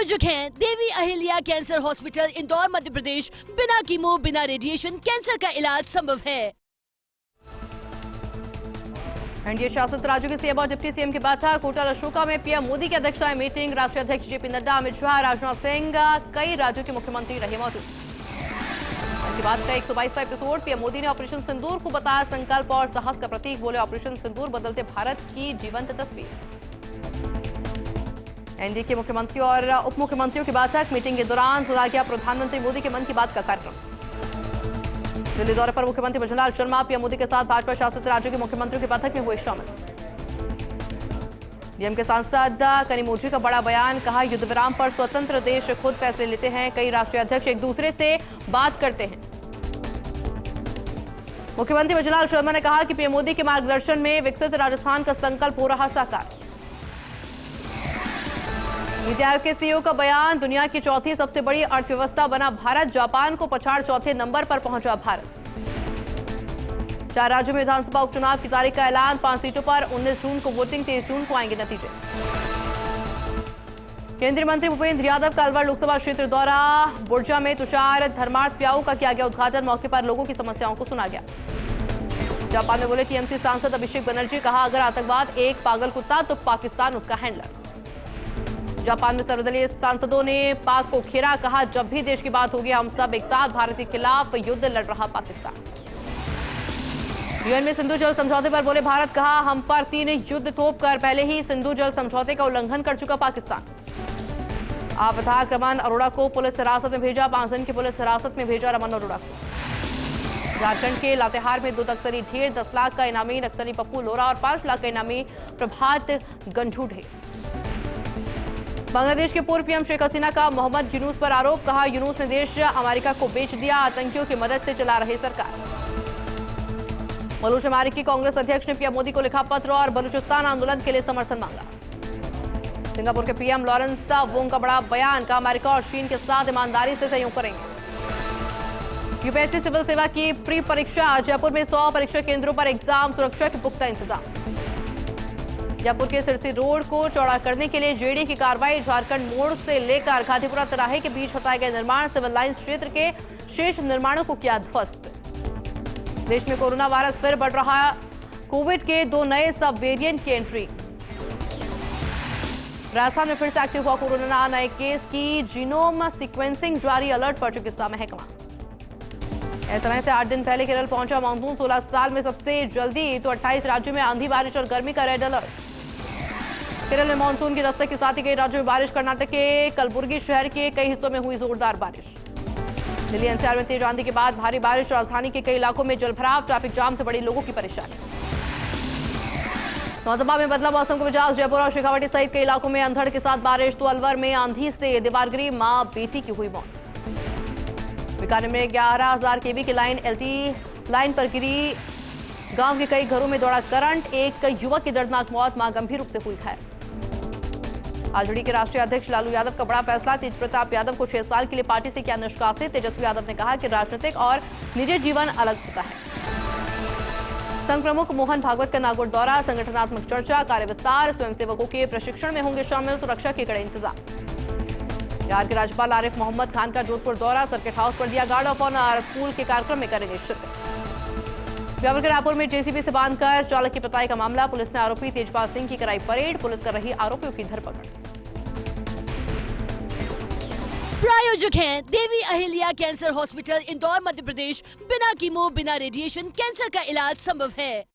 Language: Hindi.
प्रायोजक हैं देवी अहिल्या कैंसर हॉस्पिटल, इंदौर, मध्य प्रदेश। बिना कीमो, बिना रेडिएशन कैंसर का इलाज संभव है। एनडीए शासित राज्यों के सीएम और डिप्टी सीएम की बैठक होटल अशोका में पीएम मोदी की अध्यक्षता में मीटिंग। राष्ट्रीय अध्यक्ष जेपी नड्डा, अमित शाह, राजनाथ सिंह, कई राज्यों के मुख्यमंत्री रहे मौजूद। मन की बात का 122वां एपिसोड। पीएम मोदी ने ऑपरेशन सिंदूर को बताया संकल्प और साहस का प्रतीक। बोले, ऑपरेशन सिंदूर बदलते भारत की जीवंत तस्वीर। एनडीए के मुख्यमंत्री और उप मुख्यमंत्रियों की बैठक। मीटिंग के दौरान सुना गया प्रधानमंत्री मोदी के मन की बात का कार्यक्रम। दिल्ली दौरे पर मुख्यमंत्री भजनलाल शर्मा पीएम मोदी के साथ भाजपा शासित राज्यों के मुख्यमंत्रियों की बैठक में हुए शामिल। डीएम के सांसद कनिमोझी का बड़ा बयान। कहा, युद्ध विराम पर स्वतंत्र देश खुद फैसले लेते हैं। कई राष्ट्रीय अध्यक्ष एक दूसरे से बात करते हैं। मुख्यमंत्री भजनलाल शर्मा ने कहा कि पीएम मोदी के मार्गदर्शन में विकसित राजस्थान का संकल्प हो रहा साकार। नीति आयोग के सीईओ का बयान। दुनिया की चौथी सबसे बड़ी अर्थव्यवस्था बना भारत, जापान को पछाड़ चौथे नंबर पर पहुंचा भारत। 4 राज्यों में विधानसभा उपचुनाव की तारीख का ऐलान। 5 सीटों पर 19 जून को वोटिंग, 23 जून को आएंगे नतीजे। केंद्रीय मंत्री भूपेंद्र यादव का अलवर लोकसभा क्षेत्र दौरा। बुर्जा में तुषार धर्मार्थ प्याऊ का किया गया उद्घाटन। मौके पर लोगों की समस्याओं को सुना गया। जापान में बोले टीएमसी सांसद अभिषेक बनर्जी। कहा, अगर आतंकवाद एक पागल कुत्ता तो पाकिस्तान उसका हैंडलर। जापान में सर्वदलीय सांसदों ने पाक को घेरा। कहा, जब भी देश की बात होगी हम सब एक साथ। भारत के खिलाफ युद्ध लड़ रहा पाकिस्तान। यूएन में सिंधु जल समझौते पर बोले भारत। कहा, हम पर 3 युद्ध थोप कर पहले ही सिंधु जल समझौते का उल्लंघन कर चुका पाकिस्तान। विधायक रमन अरोड़ा को पुलिस हिरासत में भेजा। 5 दिन की पुलिस हिरासत में भेजा रमन अरोड़ा को। झारखंड के लातेहार में 2 नक्सली ढेर। 10 लाख का इनामी नक्सली पप्पू लोरा और 5 लाख का इनामी प्रभात गंझू ढेर। बांग्लादेश के पूर्व पीएम शेख हसीना का मोहम्मद यूनुस पर आरोप। कहा, यूनुस ने देश अमेरिका को बेच दिया। आतंकियों की मदद से चला रहे सरकार। बलूच अमेरिकी कांग्रेस अध्यक्ष ने पीएम मोदी को लिखा पत्र और बलूचिस्तान आंदोलन के लिए समर्थन मांगा। सिंगापुर के पीएम लॉरेंस वोंग का बड़ा बयान। कहा, अमेरिका और चीन के साथ ईमानदारी से सहयोग करेंगे। यूपीएससी सिविल सेवा की प्री परीक्षा। जयपुर में 100 परीक्षा केंद्रों पर एग्जाम सुरक्षा के पुख्ता इंतजाम। जयपुर के सिरसी रोड को चौड़ा करने के लिए जेडी की कार्रवाई। झारखंड मोड़ से लेकर खातीपुरा तिराहे के बीच हटाए गए निर्माण। सिविल लाइंस क्षेत्र के शेष निर्माणों को किया ध्वस्त। देश में कोरोना वायरस फिर बढ़ रहा। कोविड के 2 नए सब वेरिएंट की एंट्री। राजस्थान में फिर से एक्टिव हुआ कोरोना नए केस की जीनोम सीक्वेंसिंग जारी। अलर्ट पर चिकित्सा महकमा। ऐसे से 8 दिन पहले केरल पहुंचा मानसून। 16 साल में सबसे जल्दी। तो 28 राज्यों में आंधी, बारिश और गर्मी का रेड अलर्ट। केरल में मानसून की दस्तक के साथ ही कई राज्यों में बारिश। कर्नाटक के कलबुर्गी शहर के कई हिस्सों में हुई जोरदार बारिश। दिल्ली एनसीआर में तेज आंधी के बाद भारी बारिश। राजधानी के कई इलाकों में जलभराव। ट्रैफिक जाम से बड़ी लोगों की परेशानी। नौतपा में बदला मौसम का मिजाज। जयपुर और शेखावाटी सहित कई इलाकों में अंधड़ के साथ बारिश। तो अलवर में आंधी से दीवार गिरी। मां बेटी की हुई मौत। बीकानेर में 11,000 केवी की लाइन एलटी लाइन पर गिरी। गांव के कई घरों में दौड़ा करंट। एक युवक की दर्दनाक मौत। मां गंभीर रूप से हुई घायल। आरजेडी के राष्ट्रीय अध्यक्ष लालू यादव का बड़ा फैसला। तेज प्रताप यादव को 6 साल के लिए पार्टी से किया निष्कासित। तेजस्वी यादव ने कहा कि राजनीतिक और निजी जीवन अलग होता है। संघ प्रमुख मोहन भागवत का नागौर दौरा। संगठनात्मक चर्चा, कार्य विस्तार। स्वयंसेवकों के प्रशिक्षण में होंगे शामिल। सुरक्षा के कड़े इंतजाम। बिहार के राज्यपाल आरिफ मोहम्मद खान का जोधपुर दौरा। सर्किट हाउस पर दिया गार्ड ऑफ ऑनर। स्कूल के कार्यक्रम में करेंगे शिरकत। ब्यावर के रायपुर में जेसीबी से बांधकर चालक की पिटाई का मामला। पुलिस ने आरोपी तेजपाल सिंह की कराई परेड। पुलिस कर रही आरोपियों की धरपकड़। प्रायोजक हैं देवी अहिल्या कैंसर हॉस्पिटल, इंदौर, मध्य प्रदेश। बिना कीमो, बिना रेडिएशन कैंसर का इलाज संभव है।